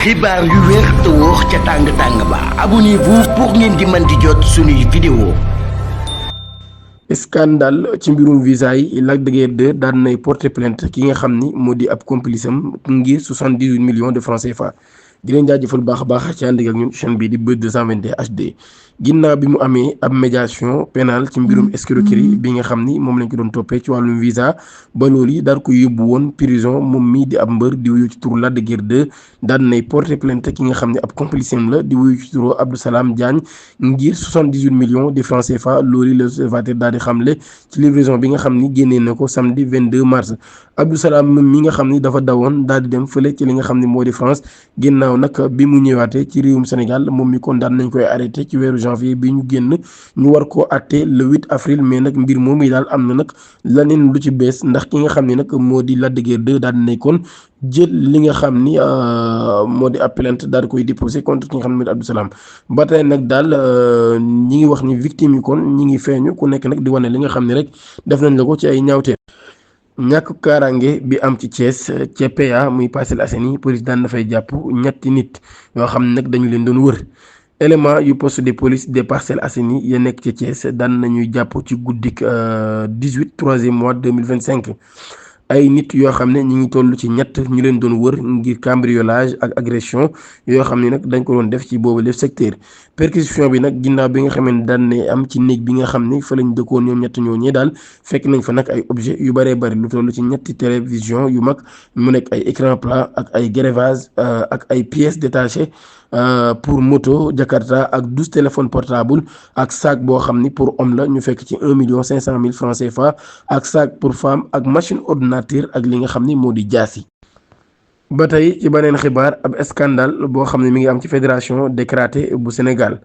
xibaar yu wér te wóor ca tàng ba abonnez-vous pour ngeen di mën di jot suñuy vidéo. Scandale ci mbirum visa yi Lac de Guiers 2 daan nay porter plainte ki nga xam ni moo di ab complice am ngir 78 millions de francs CFA. di leen jaajëfal baax a baax ci ànd ak ñun chaîne bii di Buzz 221 HD ginnaaw bi mu amee ab médiation pénale ci mbirum escroquerie bi nga xam ni moom lañ ko doon toppee ci wàllum visa ba loolu yi daal ko yóbbu woon prison moom mii di ab mbër di wuyu ci turu Lac de Guiers 2 daan nay porter plainte ki nga xam ne ab complice am la di wuyu ci turu Abdou Salam Diagne ngir 78 millions de francs CFA loolu la L'Observateur daal di xamle ci livraison bi nga xam ni génnee na ko samedi 22 mars Abdou Salam mi nga xam ni dafa dawoon daal di dem fële ci li nga xam ne moo di France ginnaaw nag bi mu ñëwaatee ci réewum Sénégal moom mi kon daan nañ koy arrêté ci weeru janvier bi ñu génn ñu war koo àtte le 8 avril mais nag mbir moom yi daal am na nag laneen lu ci bees ndax ki nga xam ne nag moo di Lac de Guiers 2 daal di nekkoon jël li nga xam ni moo di ab plainte daal di koy déposé contre ki nga xam ne moo di Abdou Salam ba tey nag daal ñi ngi wax ni victime yi kon ñi ngi feeñu ku nekk nag di wane li nga xam ne rek def nañ la ko ci ay ñaawte. ñàkk kaaraange bi am ci Thiès ca PA muy Parcelles Assainies police daan dafay jàpp ñetti nit yoo xam ne nag dañu leen doon wër élément yu poste de police des Parcelles Assainies ya nekk ca Thiès daan nañuy jàpp ci guddik 18 troisième mois 2025 ay nit yoo xam ne ñi ngi toll ci ñett ñu leen doon wër ngir cambriolage ak agression yoo xam ne nag dañ ko doon def ci boobu le secteur perquisition bi nag ginnaaw bi nga xamee ne daan ne am ci néeg bi nga xam ne fa lañ dëkkoon ñoom ñett ñooñee daal fekk nañ fa nag ay objet yu bëree bëri lu toll ci ñetti télévision yu mag mu nekk ay écran plat ak ay greffage ak ay pièces détachées pour moto Jakarta ak 12 téléphones portables ak sac boo xam ni pour homme la ñu fekk ci 1,5 million francs CFA ak sac pour femme ak machine ordinateur ak li nga xam ni moo di jaasi. ba tey ci beneen xibaar ab scandale boo xam ne mi ngi am ci fédération de karaté bu Sénégal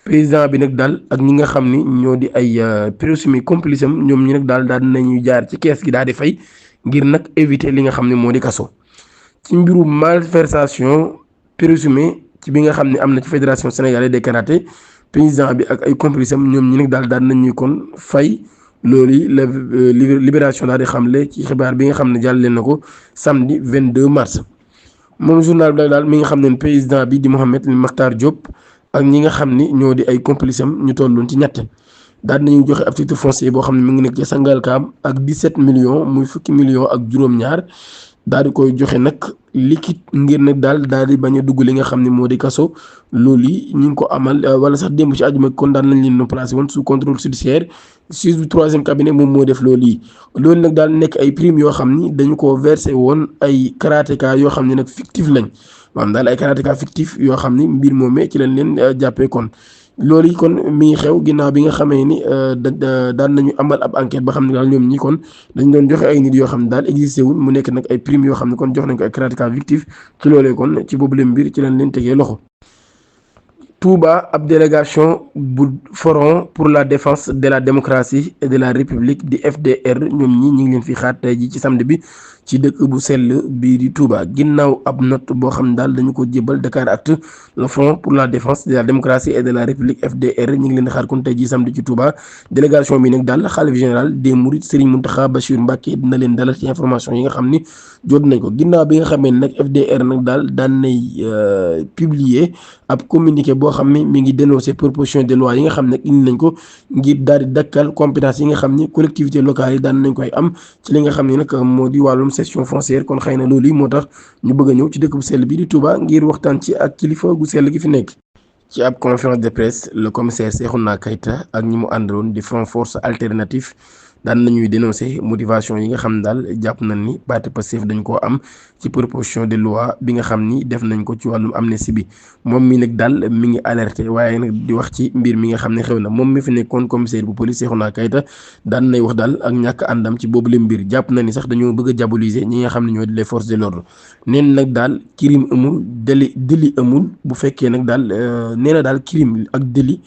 président bi nag daal ak ñi nga xam ni ñoo di ay présumé complice am ñoom ñi nag daal nañuy jaar ci kees gi daal di fay ngir nag éviter li nga xam ne moo di kaso ci mbiru malversation présumé ci bi nga xam ne am na ci fédération sénégalaise de karaté président bi ak ay complice am ñoom ñi nag daal nañuy kon fay. loolu yi la libération daal di xamle ci xibaar bi nga xam ne jàllale na ko samedi 22 mars moom journal bi daal mi nga xam ne président bi di Mouhamed Makhtar Diop ak ñi nga xam ni ñoo di ay complice am ñu tolloon ci ñett daal nañu joxe ab titre foncier boo xam ne mi ngi nekk ci Sangalkam ak 17 millions muy fukki millions ak juróom-ñaar daal di koy joxe nag liquide ngir nag daal di bañ a dugg li nga xam ne moo di kaso loolu yi ñu ngi ko amal wala sax démb ci àjjuma kon daan nañ leen no placé woon sous contrôle judiciaire juge du troisième cabinet moom moo def loolu yi loolu nag daal nekk ay primes yoo xam ni dañu ko versé woon ay karatéka yoo xam ne nag fictif lañ maanaam daal ay karatéka fictif yoo xam ni mbir moomee ci lañ leen jàppee kon loolu yi kon mi ngi xew ginnaaw bi nga xamee ni daan nañu amal ab enquête ba xam ne daal ñoom ñi kon dañ doon joxe ay nit yoo xam ne daal existé wul mu nekk nag ay primes yoo xam ne kon jox nañ ko ay karatéka fictif ci loolee kon ci boobu leen mbir ci lañ leen tegee loxo. Touba ab délégation bu Front pour la défense de la démocratie et de la république di FDR ñoom ñi ngi leen fi xaar tey ji ci samedi bi ci dëkk bu sell bii di Touba ginnaaw ab note boo xam ne daal dañu ko jébal Dakaractu le Front pour la défense de la démocratie et de la république FDR ñi ngi leen di xaar kon tey ji samedi ci Touba délégation bi nag daal xalif général des Mourides Serigne Mountakha Bassirou Mbacké dina leen dalal ci information yi nga xam ni jot nañ ko ginnaaw bi nga xamee ne nag FDR nag daal daan nay publier ab communiqué boo xam ne mi ngi dénoncer proposition de loi yi nga xam ne indi nañ ko ngir daal di dakkal compétence yi nga xam ni collectivité locale yi daan nañ koy am ci li nga xam ne nag moo di wàllum cession foncière kon xëy na loolu yi moo tax ñu bëgg a ñëw ci dëkk bu sell bi di Touba ngir waxtaan ci ak kilifa gu sell gi fi nekk. ci ab conférence de presse le commissaire Cheikhouna Keita ak ñi mu àndaloon di Front Force Alternative daan nañuy dénoncer motivation yi nga xam ne daal jàpp nañ ni parti Pastef dañ koo am ci proposition de loi bi nga xam ni def nañ ko ci wàllum amnistie bi moom mi nag daal mi ngi alerté waaye nag di wax ci mbir mi nga xam ne xew na moom mi fi nekkoon commissaire bu police Cheikhouna Keita daan nay wax daal ak ñàkk àndam ci boobu le mbir jàpp na ni sax dañoo bëgg a diaboliser ñi nga xam ne ñoo di les forces de l'ordre neen nag daal crime amul délit amul bu fekkee nag daal nee na daal crime ak délit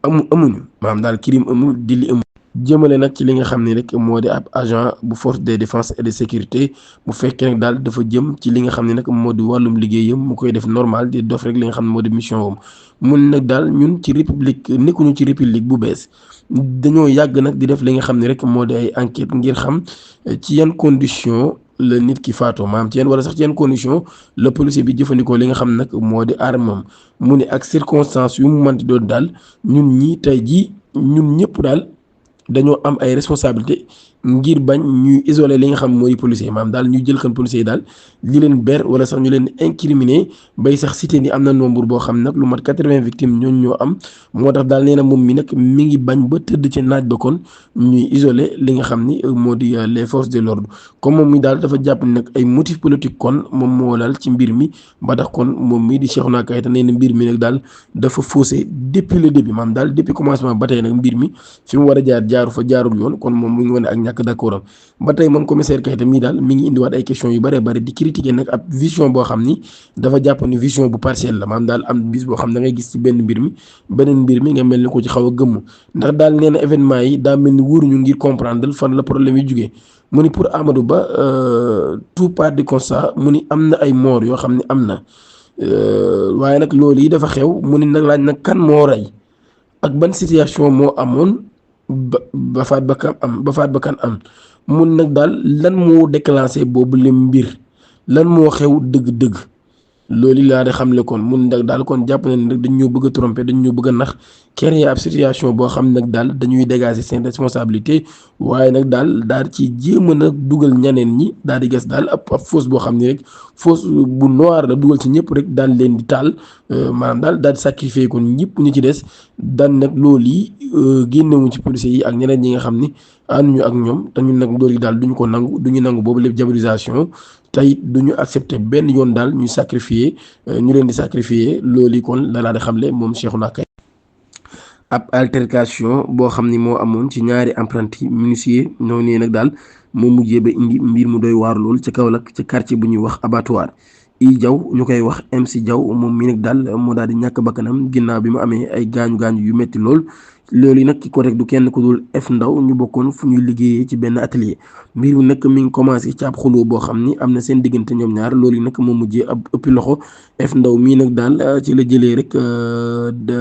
amuñu maanaam daal crime amul délit amul jëmale nag ci li nga xam ne rek moo di ab agent bu force de défense et de sécurité bu fekkee nag daal dafa jëm ci li nga xam ne nag moo di wàllum liggéeyam mu koy def normal di dof rek li nga xam ne moo di mission wam mun nag daal ñun ci république nekkuñu ci république bu bees dañoo yàgg nag di def li nga xam ne rek moo di ay enquête ngir xam ci yan condition la nit ki faatoo maanaam ci yenn wala sax ci yenn condition le policier bi jëfandikoo li nga xam nag moo di armam mu ne ak circonstance yu mu manti doon daal ñun ñi tey jii ñun ñëpp daal dañoo am ay responsabilité ngir bañ ñuy isoler li nga xam mooy policier maanaam daal ñu jël kan policier yi daal li leen ber wala sax ñu leen incriminer bay sax cité ni am na nombre boo xam nag lu mat 80 victimes ñooñu ñoo am moo tax daal nee na moom mi nag mi ngi bañ ba tëdd ci naaj ba kon ñuy isoler li nga xam ni moo di les forces de l'ordre comme moom mi daal dafa jàpp ni nag ay motif politique kon moom moo daal ci mbir mi ba tax kon moom mii di Cheikhna Keita nee na mbir mi nag daal dafa faussé depuis le début maanaam daal depuis commencement ba tey nag mbir mi fi mu war a jaar jaaru fa jaarul yoon kon moom mu ngi wane ak ñàkk d'accord am ba tey moom commissaire Keita mii daal mi ngi indiwaat ay questions yu bëree bëri di critiquer nag ab vision boo xam ni dafa jàpp ni vision bu partielle la maanaam daal am bis boo xam da ngay gis ci benn mbir mi beneen mbir mi nga mel ni ko ci xaw a gëmm ndax daal nee na événement yi daa mel ni wóoruñu ngir comprendre fan la problème yi jugee mu ni pour Amadou Ba tout part du constat mu ni am na ay mort yoo xam ne am na waaye nag loolu yi dafa xew mu ni nag laaj nag kan moo rey ak ban situation moo amoon ba faat bakkan am mun nag daal lan moo déclenché boobu le mbir lan moo xew dëgg-dëgg loolu laa di xamle kon mun nag daal kon jàpp na ne rek dañ ñoo bëgg a tromper dañ ñoo bëgg a nax créer ab situation boo xam nag daal dañuy dégager seen responsabilité waaye nag daal ci jéem a nag dugal ñeneen ñi daal di ges daal ab fausse boo xam ne rek fausse bu noir la dugal ci ñëpp rek daal leen di taal maanaam daal di sacrifier kon ñëpp ñu ci des daan nag loolu yi génnewuñ ci policiers yi ak ñeneen ñi nga xam ni ànduñu ak ñoom te ñun nag loolu yi daal duñu ko nangu duñu nangu boobu lépp diabolisation tey duñu accepter benn yoon daal ñu sacrifier ñu leen di sacrifier loolu yi kon la laa di xamle moom Cheikhna Keita ab altercation boo xam ni moo amoon ci ñaari apprenti menuisier ñoo nee nag daal moo mujjee ba indi mbir mu doy waar lool ca Kaolack ca quartier bu ñuy wax abattoir i jaw ñu koy wax MC Jaw moom mi nag daal moo daal di ñàkk bakkanam ginnaaw bi mu amee ay gaañu yu metti lool loolu yi nag ki ko rek du kenn ku dul F Ndaw ñu bokkoon fu ñuy liggéeyee ci benn atelier mbir mi nag mi ngi commencé ci ab xuloo boo xam ni am na seen diggante ñoom ñaar loolu yi nag moo mujjee ab ëppi loxo F Ndaw mii nag daal ci la jëlee rek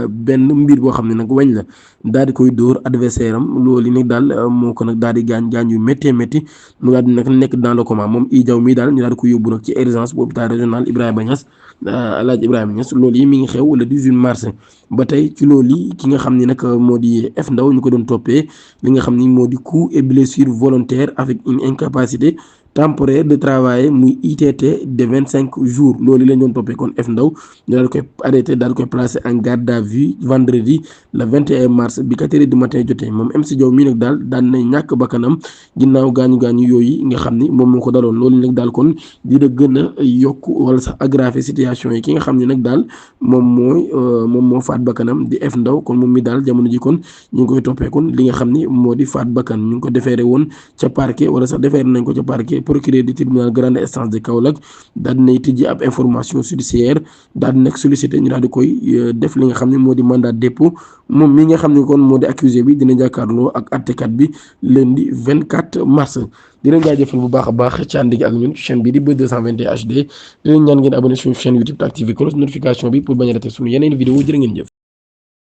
benn mbir boo xam ne nag weñ la daal di koy dóor adversaire am loolu yi nag daal moo ko nag daal di gaañ yu méttee métti mu daal di nag nekk dans le coma moom i jaw mii daal ñu daal di ko yóbbu nag ci urgence bu hôpital régional Ibrahima Niass Alaaji Ibrahima Niass loolu yi mi ngi xew le 18 mars ba tey ci loolu yi ki nga xam ni nag moo di F Ndaw ñu ko doon toppee li nga xam ni moo di coup et blessure volontaire avec une incapacité temporaire de travail muy ITT de 25 jours loolu lañ doon toppee kon F Ndaw ñu daal koy arrêté daal koy placé en garde à vue vendredi le 21 mars bi 4 heures du matin jotee moom MC Diaw mii nag daal daan na ñàkk bakkanam ginnaaw gaañu yooyu nga xam ni moom moo ko daloon loolu nag daal kon dina gën a yokk wala sax aggraver situation yi ki nga xam ne nag daal moom moo faat bakkanam di F Ndaw kon moom mi daal jamono ji kon ñu ngi koy toppee kon li nga xam ni moo di faat bakkan ñu ngi ko defeere woon ca parquet wala sax defeere nañ ko ca parquet procureur du tribunal grande instance de Kaolack daal di nay tijji ab information judiciaire daal di nag sollicité ñu daal di koy def li nga xam ne moo di mandat dépôt moom mi nga xam ne kon moo di accusé bi dina jàkkaarloo ak àttekat bi lundi 24 mars dina jaajëfal bu baax a baax ci ànd gi ak ñun chaîne bi di Buzz 221 HD dinañ ñaan ngeen abonné suñu chaîne YouTube te activer cloche notification bi pour bañ a rater suñu yeneen vidéo jërë ngeen jëf